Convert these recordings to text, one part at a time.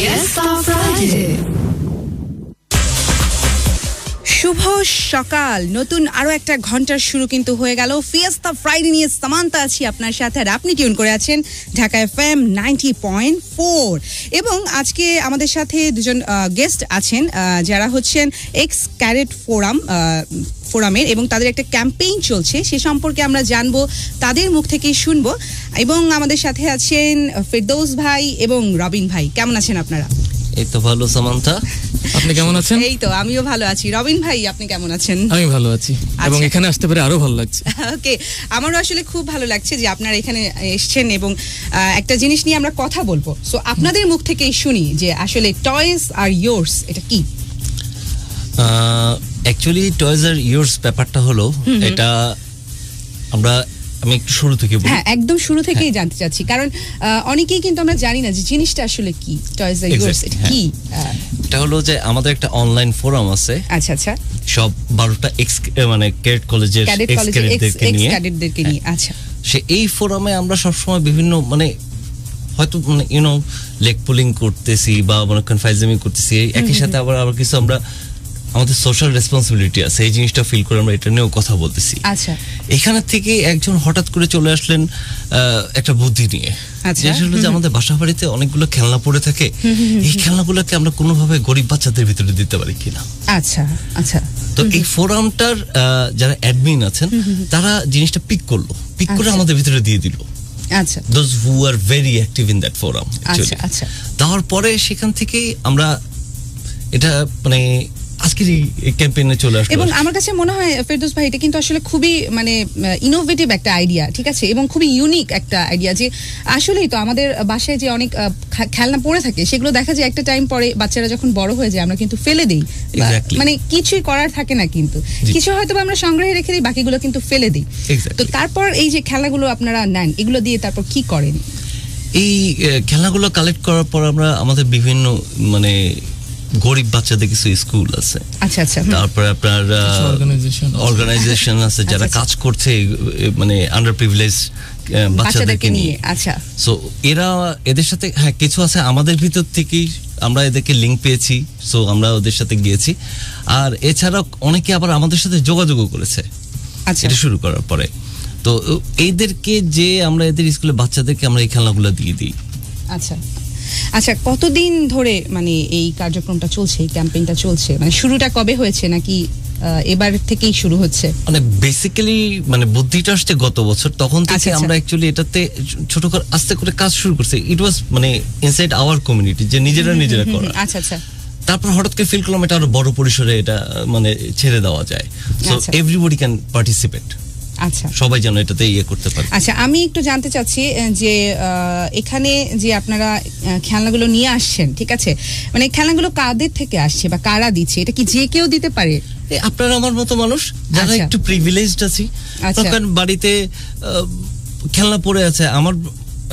Fiesta Friday. শুভ সকাল, নতুন আরো একটা ঘন্টার শুরু কিন্তু হয়ে গেল ফিয়েস্তা ফ্রাইডে নিয়ে। সামান্তা আছি আপনার সাথে, আর আপনি টিউন করে আছেন ঢাকা FM 90.4। এবং আজকে আমাদের সাথে দুজন গেস্ট আছেন যারা হচ্ছেন এক্স ক্যাডেট ফোরামের, এবং তাদের একটা ক্যাম্পেইন চলছে, সে সম্পর্কে আমরা জানবো, তাদের মুখ থেকেই শুনবো। এবং আমাদের সাথে আছেন ফেরদৌস ভাই এবং রবিন ভাই। কেমন আছেন আপনারা? এই তো ভালো সামান্তা, আপনি কেমন আছেন? এই তো আমিও ভালো আছি। রবিন ভাই, আপনি কেমন আছেন? আমি ভালো আছি, এবং এখানে আসতে পেরে আরো ভালো লাগছে। ওকে, আমারও আসলে খুব ভালো লাগছে যে আপনারা এখানে এসেছেন, এবং একটা জিনিস নিয়ে আমরা কথা বলবো। সো আপনাদের মুখ থেকেই শুনি যে আসলে টয়েস আর ইয়োর্স এটা কি? অ্যাকচুয়ালি টয়েস আর ইয়োর্স ব্যাপারটা হলো, এটা আমি একটু শুরু থেকে বলি। হ্যাঁ, একদম শুরু থেকেই জানতে চাচ্ছি, কারণ অনেকেই কিন্তু আমরা জানি না যে জিনিসটা আসলে কি, টয়েস আর ইয়োর্স এটা কি। এটা হলো যে আমাদের একটা অনলাইন ফোরাম আছে। আচ্ছা আচ্ছা। সব 12টা এক্স মানে ক্যাডেট কলেজের এক্স ক্যাডেটদেরকে নিয়ে। আচ্ছা, সে এই ফোরামে আমরা সবসময় বিভিন্ন মানে হয়তো মানে লেগ পুলিং করতেছি বা মনে কনফাইজিং করতেছি, একই সাথে আবার কিছু আমরা আমাদের সোশ্যাল রেসপন্সিবিলিটি আছে, এই জিনিসটা ফিল করে আমরা এটা নিয়েও কথা বলতেছি। আচ্ছা, এখানে থেকে একজন হঠাৎ করে চলে আসলেন একটা বুদ্ধি নিয়ে, যে আসলে যে আমাদের বাসা বাড়িতে অনেকগুলো খেলনা পড়ে থাকে, এই খেলনাগুলোকে আমরা কোনোভাবে গরিব বাচ্চাদের ভিতরে দিতে পারি কিনা। আচ্ছা আচ্ছা। তো এই ফোরামটার যারা অ্যাডমিন আছেন তারা জিনিসটা পিক করে আমাদের ভিতরে দিয়ে দিল। আচ্ছা, those who are very active in that forum. আচ্ছা আচ্ছা। তারপরে সেখান থেকে আমরা এটা মানে আজকের এই ক্যাম্পেইনে চলে আসলো। এবং আমার কাছে মনে হয় ফেরদৌস ভাই, এটা কিন্তু আসলে খুবই মানে ইনোভেটিভ একটা আইডিয়া, ঠিক আছে, এবং খুবই ইউনিক একটা আইডিয়া, যে আসলেই তো আমাদের বাসায় যে অনেক খেলনা পড়ে থাকে, সেগুলো দেখা যায় একটা টাইম পরে বাচ্চারা যখন বড় হয়ে যায় আমরা কিন্তু ফেলে দিই, মানে কিছুই করার থাকে না, কিন্তু কিছু হয়তো আমরা সংগ্রহে রেখে দিই, বাকিগুলো কিন্তু ফেলে দিই। তো তারপর এই যে খেলনাগুলো আপনারা নেন, এগুলো দিয়ে তারপর কি করেন? এই খেলনাগুলো কালেক্ট করার পর আমরা আমাদের বিভিন্ন মানে গরিব বাচ্চাদের কিছু স্কুল আছে। আচ্ছা আচ্ছা। তারপরে আপনার অর্গানাইজেশন আছে যারা কাজ করছে মানে আন্ডার প্রিভিলেজ বাচ্চাদেরকে নিয়ে। আচ্ছা। সো এদের সাথে হ্যাঁ কিছু আছে আমাদের ভিতর থেকেই আমরা এদেরকে লিংক পেয়েছি, সো আমরা ওদের সাথে গিয়েছি। আর এছাড়া অনেকে আবার আমাদের সাথে যোগাযোগও করেছে এটা শুরু করার পরে। তো এইদেরকে যে আমরা এদের স্কুলে বাচ্চাদেরকে আমরা এই খেলনাগুলো দিয়ে দিই। আচ্ছা আচ্ছা। কতদিন ধরে মানে এই কার্যক্রমটা চলছে, এই ক্যাম্পেইনটা চলছে? মানে শুরুটা কবে হয়েছে, নাকি এবার থেকেই শুরু হচ্ছে? মানে বেসিক্যালি মানে বুদ্ধিটা আসছে গত বছর, তখন থেকে আমরা অ্যাকচুয়ালি এটাতে ছোট করে আস্তে করে কাজ শুরু করছি। ইট ওয়াজ মানে ইনসাইড আওয়ার কমিউনিটি, যে নিজেরা করা। আচ্ছা আচ্ছা। তারপর হঠাৎ করে ফিল করলাম এটা আরো বড় পরিসরে এটা মানে ছেড়ে দেওয়া যায়, সো এভরিবডি ক্যান পার্টিসিপেট। আচ্ছা, সবাই যেন এটাতে করতে পারে। আচ্ছা, আমি একটু জানতে চাচ্ছি যে এখানে যে আপনারা খেলনাগুলো নিয়ে আসছেন, ঠিক আছে, মানে খেলনাগুলো কাদের থেকে আসছে বা কারা দিচ্ছে? এটা কি যে কেউ দিতে পারে? আপনারা আমার মতো মানুষ যারা একটু প্রিভিলেজড আছি, কারণ বাড়িতে খেলনা পড়ে আছে।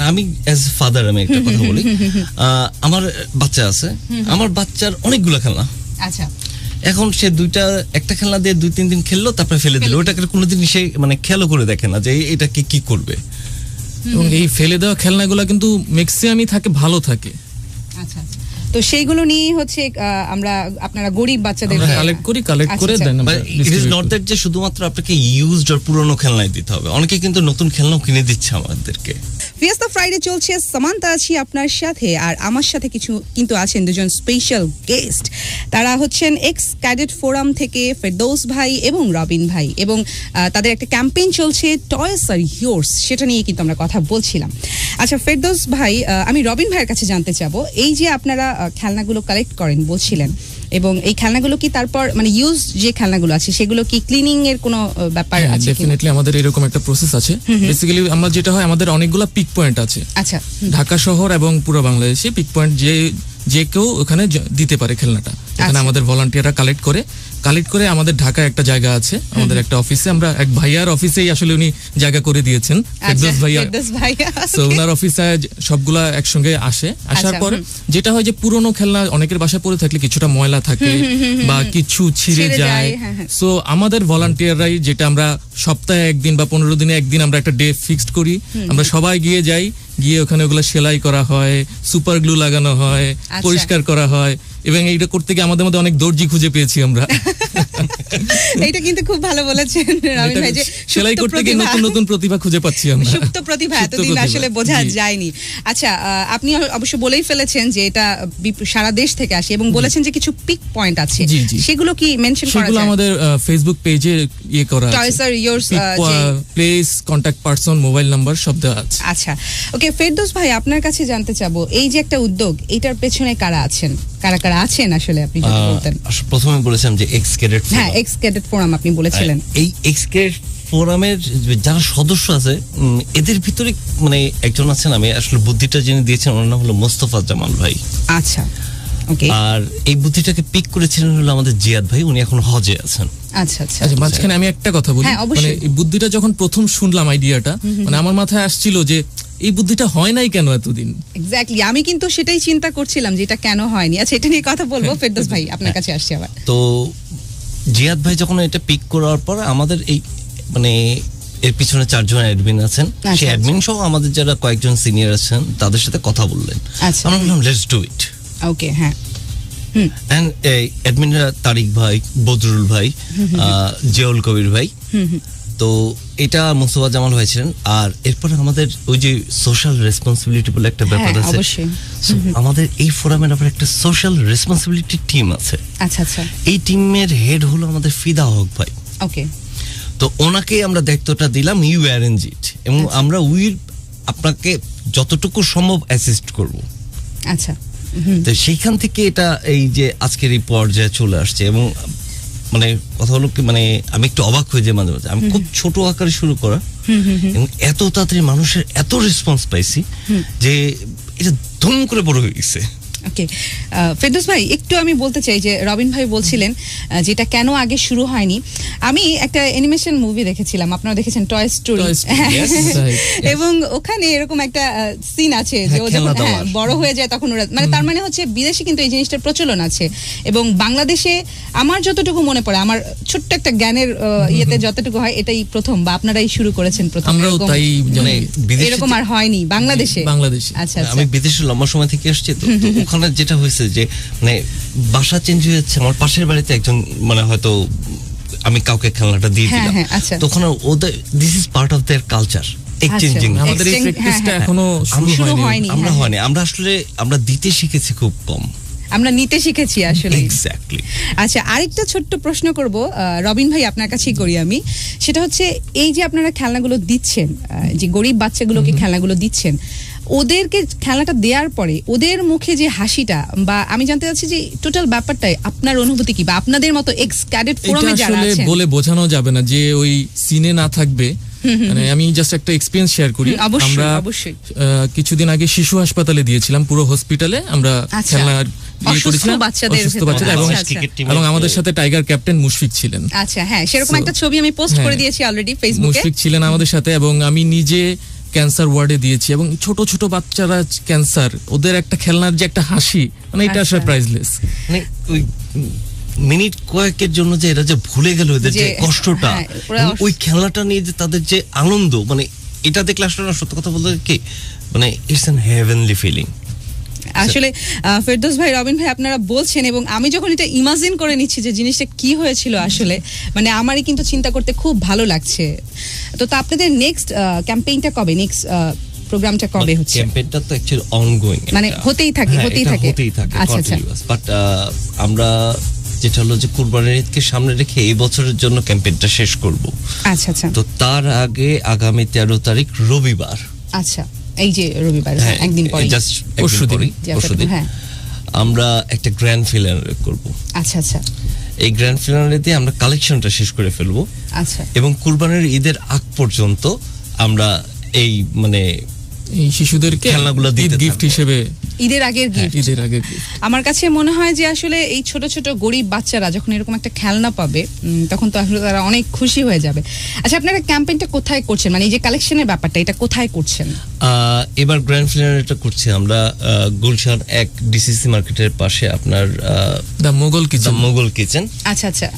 আমি অ্যাজ ফাদার আমি একটা কথা বলি, আমার বাচ্চা আছে, আমার বাচ্চার অনেকগুলো খেলনা। আচ্ছা, এখন সে একটা খেলনা দিয়ে 2-3 দিন খেললো, তারপরে ফেলে দিল। ওটাকে কোনোদিন সে মানে খেয়ালও করে দেখে না যে এটাকে কি করবে। এবং এই ফেলে দেওয়া খেলনাগুলো কিন্তু ম্যাক্সিমামই থাকে ভালো থাকে। আচ্ছা, তো সেইগুলো নিয়ে হচ্ছে আপনারা গরিব বাচ্চাদের কালেক্ট করে দেন। ইট ইজ নট দ্যাট যে শুধুমাত্র আপনাকে ইউজড আর পুরনো খেলনাই দিতে হবে, অনেকে কিন্তু নতুন খেলনাও কিনে দিচ্ছে আমাদেরকে। ফিয়েস্তা ফ্রাইডে চলছে, সামান্তা আছি আপনার সাথে, আর আমার সাথে কিন্তু আছেন দুজন স্পেশাল গেস্ট। তারা হচ্ছেন এক্স ক্যাডেট ফোরাম থেকে ফেরদৌস ভাই এবং রবিন ভাই, এবং তাদের একটা ক্যাম্পেইন চলছে টয়েস আর ইয়োর্স, সেটা নিয়ে কিন্তু আমরা কথা বলছিলাম। আচ্ছা ফেরদৌস ভাই, আমি রবিন ভাইয়ের কাছে জানতে চাবো, এই যে আপনারা খেলনাগুলো কালেক্ট করেন বলছিলেন, এবং এই খেলনাগুলো কি তারপর মানে ইউজ যে খেলনাগুলো আছে সেগুলো কি ক্লিনিং এর কোনো ব্যাপার আছে? ডেফিনেটলি আমাদের এরকম একটা প্রসেস আছে। বেসিক্যালি আমরা যেটা হয়, আমাদের অনেকগুলো পিক পয়েন্ট আছে। আচ্ছা, ঢাকা শহর এবং পুরো বাংলাদেশে পিক পয়েন্ট যে কেউ ওখানে দিতে পারে খেলনাটা। এখানে আমাদের ভলান্টিয়াররা কালেক্ট করে আমাদের ঢাকায় একটা জায়গা আছে, আমাদের একটা অফিসে, আমরা এক ভাইয়ার অফিসেই আসলে উনি জায়গা করে দিয়েছেন, ফেরদৌস ভাইয়া। সো ওনার অফিসে সবগুলা একসঙ্গে আসার পর যেটা হয় যে পুরনো খেলনা অনেকের বাসায় পড়ে থাকলে কিছুটা ময়লা থাকে বা কিছু ছিঁড়ে যায়। সো আমাদের ভলান্টিয়াররাই, যেটা আমরা সপ্তাহে একদিন বা 15 দিনে একদিন আমরা একটা ডে ফিক্সড করি, আমরা সবাই গিয়ে যাই, গিয়ে ওখানে ওগুলো সেলাই করা হয়, সুপার গ্লু লাগানো হয়, পরিষ্কার করা হয়, এবং এইটা করতে গিয়ে আমাদের মধ্যে অনেক দর্জি খুঁজে পেয়েছি আমরা। এইটা কিন্তু খুব ভালো বলেছেন রবিন ভাই, যে সেলাই করতে গিয়ে নতুন নতুন প্রতিভা খুঁজে পাচ্ছি আমরা, সুপ্ত প্রতিভা এতদিন আসলে বোঝা যায়নি। আচ্ছা, আপনি অবশ্য বলেই ফেলেছেন যে এটা সারা দেশ থেকে আসে এবং বলেছেন যে কিছু পিক পয়েন্ট আছে, সেগুলো কি মেনশন করা যায়? সেগুলো আমাদের ফেসবুক পেজে ইয়ে করা আছে, চয়েস আর yours, place, contact person, mobile number সব দেওয়া আছে। আচ্ছা, ওকে ফেরদৌস ভাই, আপনার কাছে জানতে চাবো, এই যে একটা উদ্যোগ, এটার পেছনে কারা আছেন, কারা কারা আছেন আসলে, আপনি যদি বলতেন। প্রথমে বলেছিলাম যে এক্স ক্যাডেট, হ্যাঁ এক্স ক্যাডেট ফোরাম আপনি বলেছিলেন। এই এক্স ক্যাডেট ফোরামের যারা সদস্য আছে এদের ভিতরে মানে একজন আছেন, আমি আসলে বুদ্ধিটা যিনি দিয়েছেন ওনার নাম হলো মোস্তফা জামাল ভাই। আচ্ছা, ওকে। আর এই বুদ্ধিটাকে পিক করেছিলেন হলো আমাদের জিয়াদ ভাই, উনি এখন হজে আছেন। আচ্ছা আচ্ছা, মাঝখানে আমি একটা কথা বলি, মানে এই বুদ্ধিটা যখন প্রথম শুনলাম আইডিয়াটা, মানে আমার মাথায় আসছিল যে এই বুদ্ধিটা হয় নাই কেন এতদিন। এক্স্যাক্টলি, আমি কিন্তু সেটাই চিন্তা করছিলাম যে এটা কেন হয়নি। আচ্ছা, এটা নিয়ে কথা বলবো। ফেরদৌস ভাই, আপনার কাছে আসছি আবার। তো জিয়াদ ভাই যখন এটা পিক করার পর আমাদের এই মানে এর পিছনে 4 জন অ্যাডমিন আছেন, সেই অ্যাডমিন সহ আমাদের যারা কয়েকজন সিনিয়র আছেন তাদের সাথে কথা বললেন। আমরা বললাম লেটস ডু ইট। ওকে, হ্যাঁ। এন্ড অ্যাডমিনরা তারিক ভাই, বদরুল ভাই, জিয়াউল কবির ভাই, তো এটা মুস্তফা জামাল ভাই ছিলেন। আর এরপর আমাদের ওই যে সোশ্যাল রেসপন্সিবিলিটি বলে একটা ব্যাপার আছে, আমাদের এই ফোরামের আবার একটা সোশ্যাল রেসপন্সিবিলিটি টিম আছে। আচ্ছা আচ্ছা, এই টিমের হেড হলো আমাদের ফিদা হক ভাই। ওকে, তো ওনাকে আমরা দায়িত্বটা দিলাম, ইউ অ্যারেঞ্জ ইট, এবং আমরা আপনাকে যতটুকু সম্ভব অ্যাসিস্ট করব। আচ্ছা, তো সেইখান থেকে এটা এই যে আজকের এই পর্যায়ে চলে আসছে। এবং মানে কথা হলো কি, মানে আমি একটু অবাক হয়ে যাই মাঝে মাঝে, আমি খুব ছোট আকারে শুরু করা এবং এত তাড়াতাড়ি মানুষের এত রেসপন্স পাইছি যে এটা ধুম করে বড় হয়ে গেছে। ওকে, ফেরদৌস ভাই, একটু আমি বলতে চাই যে রবিন ভাই বলছিলেন যেটা কেন আগে শুরু হয়নি। আমি একটা অ্যানিমেশন মুভি দেখেছিলাম, আপনারা দেখেছেন, টয় স্টোরি, এবং ওখানে এরকম একটা সিন আছে যে ও যখন বড় হয়ে যায় তখন ওরা, মানে তার মানে হচ্ছে বিদেশে কিন্তু এই জিনিসটার প্রচলন আছে, এবং বাংলাদেশে আমার যতটুকু মনে পড়ে, আমার ছোট্ট একটা জ্ঞানের ইয়েতে যতটুকু হয়, এটাই প্রথম, বা আপনারাই শুরু করেছেন প্রথম। আমরাও তাই, মানে এরকম আর হয়নি বাংলাদেশে। আচ্ছা, আমি বিদেশে লম্বা সময় থেকে আসছি, তো ওখানে যেটা হয়েছে যে মানে বাসা চেঞ্জ হয়ে যাচ্ছে। আমার পাশের বাড়িতে একজন মানে হয়তো আমি কাউকে খেলনাটা দিয়ে দিলাম, তখন ওদের this is part of their culture exchanging. আমাদের এই প্র্যাকটিসটা এখনো শুরু হয়নি। আমরা আসলে আমরা দিতে শিখেছি খুব কম, আমরা নিতে শিখেছি আসলে। এক্স্যাক্টলি। আচ্ছা, আরেকটা ছোট্ট প্রশ্ন করব রবিন ভাই, আপনার কাছেই করি আমি। সেটা হচ্ছে, এই যে আপনারা খেলনাগুলো দিচ্ছেন, যে গরিব বাচ্চাগুলোকে খেলনাগুলো দিচ্ছেন, ওদেরকে খেলনাটা দেওয়ার পরে ওদের মুখে যে হাসিটা, বা আমি জানতে চাচ্ছি যে টোটাল ব্যাপারটাই আপনার অনুভূতি কি, বা আপনাদের মতো এক্স ক্যাডেট ফোরামে যারা আছেন। আসলে বলে বোঝানো যাবে না যে ওই সিনে না থাকবে। মানে আমি জাস্ট একটা এক্সপেরিয়েন্স শেয়ার করি। আমরা কিছুদিন আগে শিশু হাসপাতালে দিয়েছিলাম, পুরো হসপিটালে আমরা খেলনা এবং আমাদের সাথে টাইগার ক্যাপ্টেন মুশফিক ছিলেন। আচ্ছা, হ্যাঁ, সেরকম একটা ছবি আমি পোস্ট করে দিয়েছি অলরেডি ফেসবুকে। মুশফিক ছিলেন আমাদের সাথে, এবং আমি নিজে ক্যান্সার ওয়ার্ডে দিয়েছি, এবং ছোট ছোট বাচ্চারা ক্যান্সার, ওদের একটা খেলনার যে একটা হাসি, মানে এটা আসলে প্রাইসলেস। মানে ওই মিনিট কয়েকের জন্য যে এরা যে ভুলে গেল এদের যে কষ্টটা, ওই খেলনাটা নিয়ে যে তাদের যে আনন্দ, মানে এটা দেখলে আসলে সত্য কথা বলতে কি, মানে ইটস অ্যান হেভেনলি ফিলিং। আসলে ফেরদৌস ভাই, রবিন ভাই, আপনারা বলছেন এবং আমি যখন এটা ইমাজিন করে নিচ্ছি যে জিনিসটা কি হয়েছিল আসলে, মানে আমারই কিন্তু চিন্তা করতে খুব ভালো লাগছে। তো আপনাদের নেক্সট ক্যাম্পেইনটা কবে, নেক্সট প্রোগ্রামটা কবে হচ্ছে? ক্যাম্পেইনটা তো অ্যাকচুয়ালি অনগোইং, মানে হতেই থাকে। আচ্ছা, বাট আমরা যেটা হলো যে কুরবানির ঈদকে সামনে রেখে এই বছরের জন্য ক্যাম্পেইনটা শেষ করব। আচ্ছা আচ্ছা, তো তার আগে আগামী 13 তারিখ রবিবার, আচ্ছা এই যে রবিবার, একদিন পরে, জাস্ট পরশুদিন আমরা একটা গ্র্যান্ড ফিনালে করব। আচ্ছা আচ্ছা, এই গ্র্যান্ড ফিনালে দিয়ে আমরা কালেকশনটা শেষ করে ফেলবো। আচ্ছা, এবং কুরবানির ঈদের আগ পর্যন্ত আমরা এই মানে এই শিশুদেরকে খেলনাগুলো দিতে গিফট হিসেবে, ঈদের আগের গিফট। আমার কাছে মনে হয় যে আসলে এই ছোট ছোট গরিব বাচ্চারা যখন এরকম একটা খেলনা পাবে, তখন তো আসলে তারা অনেক খুশি হয়ে যাবে। আচ্ছা, আপনারা ক্যাম্পেইনটা কোথায় করছেন, মানে এই যে কালেকশনের ব্যাপারটা, এটা কোথায় করছেন? এবার গ্র্যান্ড ফিনালেটা করছি আমরা গুলশান 1 ডিসিসি মার্কেটের পাশে, আপনার দ্য মোগল কিচেন। আচ্ছা আচ্ছা,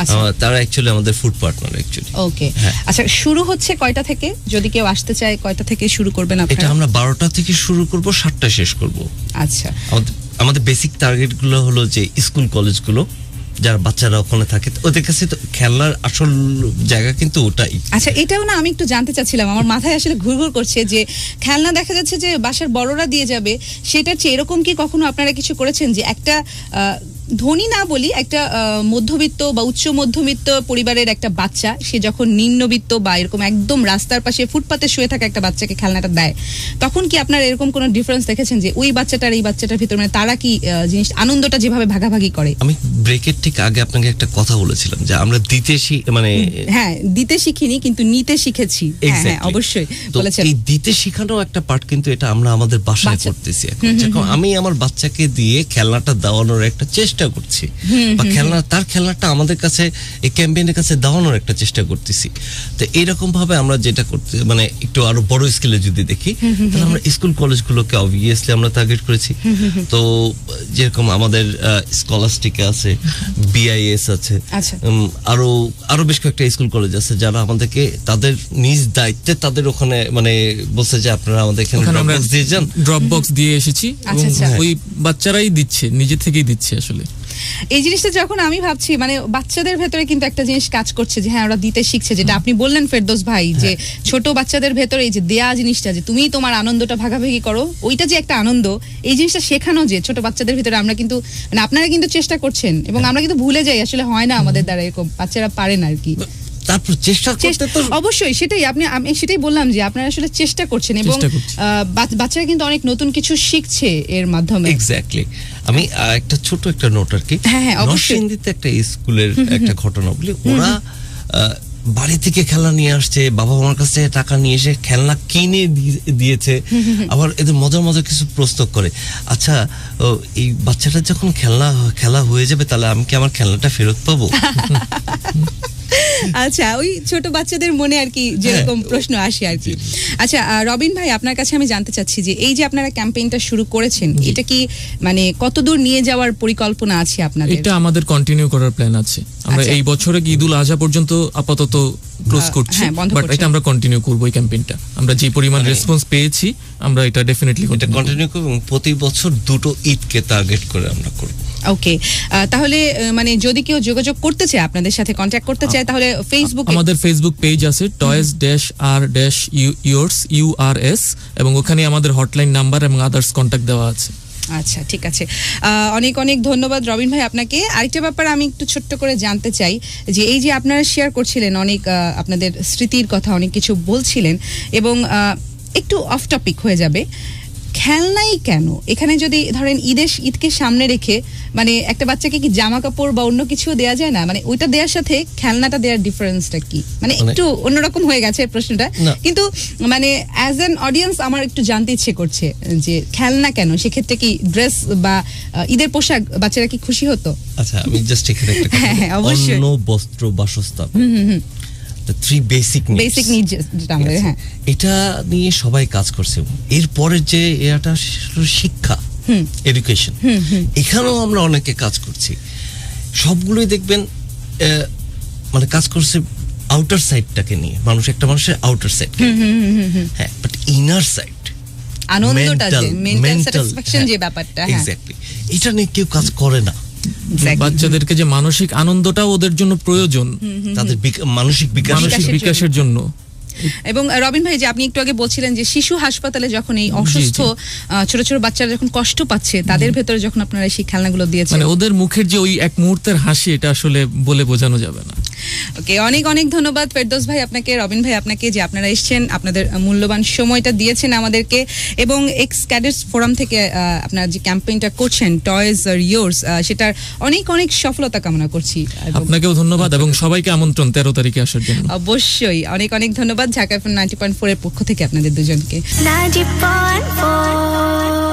আচ্ছা। তারা অ্যাকচুয়ালি আমাদের ফুড পার্টনার অ্যাকচুয়ালি। ওকে, আচ্ছা শুরু হচ্ছে কয়টা থেকে, যদি কেউ আসতে চায় কয়টা থেকে শুরু করবেন এটা আপনারা? আমরা 12টা থেকে শুরু করব, 7টায় শেষ করব। আচ্ছা, আমাদের বেসিক টার্গেট গুলো হলো যে স্কুল কলেজগুলো, যারা বাচ্চারা ওখানে থাকে ওদের কাছে তো খেলনার আসল জায়গা কিন্তু ওটাই। আচ্ছা, এটাও না আমি একটু জানতে চাচ্ছিলাম, আমার মাথায় আসলে ঘুরঘুর করছে যে খেলনা দেখা যাচ্ছে যে বাসার বড়রা দিয়ে যাবে, সেটা চেয়ে এরকম কি কখনো আপনারা কিছু করেছেন যে একটা ধনী না বলি, একটা মধ্যবিত্ত বা উচ্চ মধ্যবিত্ত পরিবারের একটা বাচ্চা, সে যখন নিম্নবিত্ত বা এরকম একদম রাস্তার পাশে ফুটপাতে শুয়ে থাকা একটা বাচ্চাকে খেলনাটা দেয়, তখন কি আপনারা এরকম কোনো ডিফারেন্স দেখেছেন যে ওই বাচ্চাটার এই বাচ্চাটার ভিতরে মানে তারা কি জিনিস আনন্দটা যেভাবে ভাগাভাগি করে? আমি ব্রেকের ঠিক আগে আপনাকে একটা কথা বলেছিলাম যে আমরা দিতে শিখিনি কিন্তু নিতে শিখেছি। হ্যাঁ, অবশ্যই বলেছেন। এই দিতে শেখানো একটা পার্ট কিন্তু এটা আমরা আমাদের বাসায় করতেছি এখন। যখন আমি আমার বাচ্চাকে দিয়ে খেলনাটা দেওয়ানোর একটা চেষ্টা করছি, বা তার খেলনাটা আমাদের কাছে এই ক্যাম্পেইনের কাছে দেওয়ানোর একটা চেষ্টা করতেছি। তো এইরকম ভাবে আমরা যেটা করতে মানে একটু আরো বড় স্কেলে যদি দেখি, তাহলে আমরা স্কুল কলেজগুলোকে অবভিয়াসলি আমরা টার্গেট করেছি। তো যেরকম আমাদের স্কলাস্টিক আছে, বিআইএস আছে, আরো বেশ কয়েকটা স্কুল কলেজ আছে যারা আমাদেরকে তাদের নিজ দায়িত্বে তাদের ওখানে মানে বলছে যে আপনারা আমাদের এখানে ড্রপ বক্স দিয়ে এসেছি, ওই বাচ্চারাই দিচ্ছে, নিজে থেকেই দিচ্ছে। আসলে এই জিনিসটা যখন আমি ভাবছি, মানে বাচ্চাদের ভেতরে কিন্তু একটা জিনিস কাজ করছে যে হ্যাঁ ওরা দিতে শিখছে, যেটা আপনি বললেন ফেরদৌস ভাই, যে ছোট বাচ্চাদের ভেতরে এই যে দেয়া জিনিসটা, যে তুমি তোমার আনন্দটা ভাগাভাগি করো, ওইটা যে একটা আনন্দ, এই জিনিসটা শেখানো যে ছোট বাচ্চাদের ভিতরে, আমরা কিন্তু মানে আপনারা কিন্তু চেষ্টা করছেন এবং আমরা কিন্তু ভুলে যাই আসলে হয় না আমাদের দ্বারা, এরকম বাচ্চারা পারেন আর কি। তারপর চেষ্টা করতে তো অবশ্যই সেটাই আমি সেটাই বললাম যে আপনারা আসলে চেষ্টা করছেন এবং বাচ্চারা কিন্তু অনেক নতুন কিছু শিখছে এর মাধ্যমে। এক্স্যাক্টলি। আমি একটা ছোট একটা নোট আর কি, নরসিংদীতে একটা স্কুলের একটা ঘটনা বলি। ওরা বাড়ি থেকে খেলনা নিয়ে আসছে, বাবা মার কাছে টাকা নিয়ে এসে খেলনা কিনে দিয়েছে, আবার এদের মজার মজার কিছু প্রস্তুত করে। আচ্ছা, এই বাচ্চাটা যখন খেলা হয়ে যাবে তাহলে আমি কি আমার খেলনাটা ফেরত পাবো? আচ্ছা, ওই ছোট বাচ্চাদের মনে আর কি যেরকম প্রশ্ন আসে আর কি। আচ্ছা রবিন ভাই, আপনার কাছে আমি জানতে চাচ্ছি যে এই যে আপনারা ক্যাম্পেইনটা শুরু করেছেন, এটা কি মানে কতদূর নিয়ে যাওয়ার পরিকল্পনা আছে আপনাদের? এটা আমাদের কন্টিনিউ করার প্ল্যান আছে। আমরা এই বছরে ঈদুল আজহা পর্যন্ত আপাতত ক্লোজ করছি, বাট এটা আমরা কন্টিনিউ করব। এই ক্যাম্পেইনটা আমরা যে পরিমাণ রেসপন্স পেয়েছি, আমরা এটা ডেফিনেটলি কন্টিনিউ করব। প্রতি বছর দুটো ঈদকে টার্গেট করে আমরা করব। ওকে, তাহলে মানে যদি কেউ যোগাযোগ করতে চায়, আপনাদের সাথে কন্ট্যাক্ট করতে চায়, তাহলে ফেসবুকে আমাদের ফেসবুক পেজ আছে toys-r-yours URS, এবং ওখানে আমাদের হটলাইন নাম্বার এবং আদার্স কন্ট্যাক্ট দেওয়া আছে। আচ্ছা, ঠিক আছে। অনেক অনেক ধন্যবাদ রবিন ভাই আপনাকে। আরেকটা ব্যাপার আমি একটু ছোট্ট করে জানতে চাই যে এই যে আপনারা শেয়ার করছিলেন অনেক আপনাদের স্মৃতির কথা, অনেক কিছু বলছিলেন, এবং একটু অফ টপিক হয়ে যাবে, খেলনাই কেন এখানে? যদি ধরেন ঈদকে সামনে রেখে মানে একটা বাচ্চাকে কি জামা কাপড় বা অন্য কিছু দেয়া যায় না? মানে ওইটা দেওয়ার সাথে খেলনাটা দেওয়ার ডিফারেন্সটা কি? মানে একটু অন্যরকম হয়ে গেছে প্রশ্নটা, কিন্তু মানে অ্যাজ অ্যান অডিয়েন্স আমার একটু জানতে ইচ্ছে করছে যে খেলনা কেন? সেক্ষেত্রে কি ড্রেস বা ঈদের পোশাক বাচ্চারা কি খুশি হতো? আচ্ছা, আমি জাস্ট এখানে একটা অবশ্যই অন্ন, বস্ত্র, বাসস্থান, থ্রি বেসিক নিডস যেটা আমাদের, হ্যাঁ, এটা নিয়ে সবাই কাজ করছে। এরপরে যে এটা শিক্ষা, এডুকেশন, এখানেও আমরা অনেকে কাজ করছি। সবগুলোই দেখবেন মানে কাজ করছে আউটার সাইডটাকে নিয়ে। মানুষের আউটার সাইড, হ্যাঁ, বাট ইনার সাইড, আনন্দটা, যে মেন্টাল স্যাটিসফ্যাকশন, যে ব্যাপারটা, এক্স্যাক্টলি, এটা নিয়ে কেউ কাজ করে না। বাচ্চাদেরকে যে মানসিক আনন্দটা ওদের জন্য প্রয়োজন, তাদের মানসিক বিকাশের জন্য। এবং রবিন ভাই, যে আপনি একটু আগে বলছিলেন যে শিশু হাসপাতালে যখন এই অসুস্থ ছোট ছোট বাচ্চারা যখন কষ্ট পাচ্ছে, তাদের ভেতরে যখন আপনারা সেই খেলনাগুলো দিয়েছেন, মানে ওদের মুখের যে ওই এক মুহূর্তের হাসি, এটা আসলে বলে বোঝানো যাবে না। ওকে, অনেক অনেক ধন্যবাদ ফেরদৌস ভাই আপনাকে, রবিন ভাই আপনাকে, যে আপনারা এসেছেন, আপনাদের মূল্যবান সময়টা দিয়েছেন আমাদেরকে, এবং এক্স ক্যাডেটস ফোরাম থেকে আপনারা যে ক্যাম্পেইনটা করছেন টয়েজ আর ইয়োর্স, সেটার অনেক অনেক সফলতা কামনা করছি। আপনাকেও ধন্যবাদ এবং সবাইকে আমন্ত্রণ 13 তারিখে আসার জন্য। অবশ্যই অনেক অনেক ধন্যবাদ ঢাকা FM 90.4 এর পক্ষ থেকে আপনাদের দুজনকে। 90.4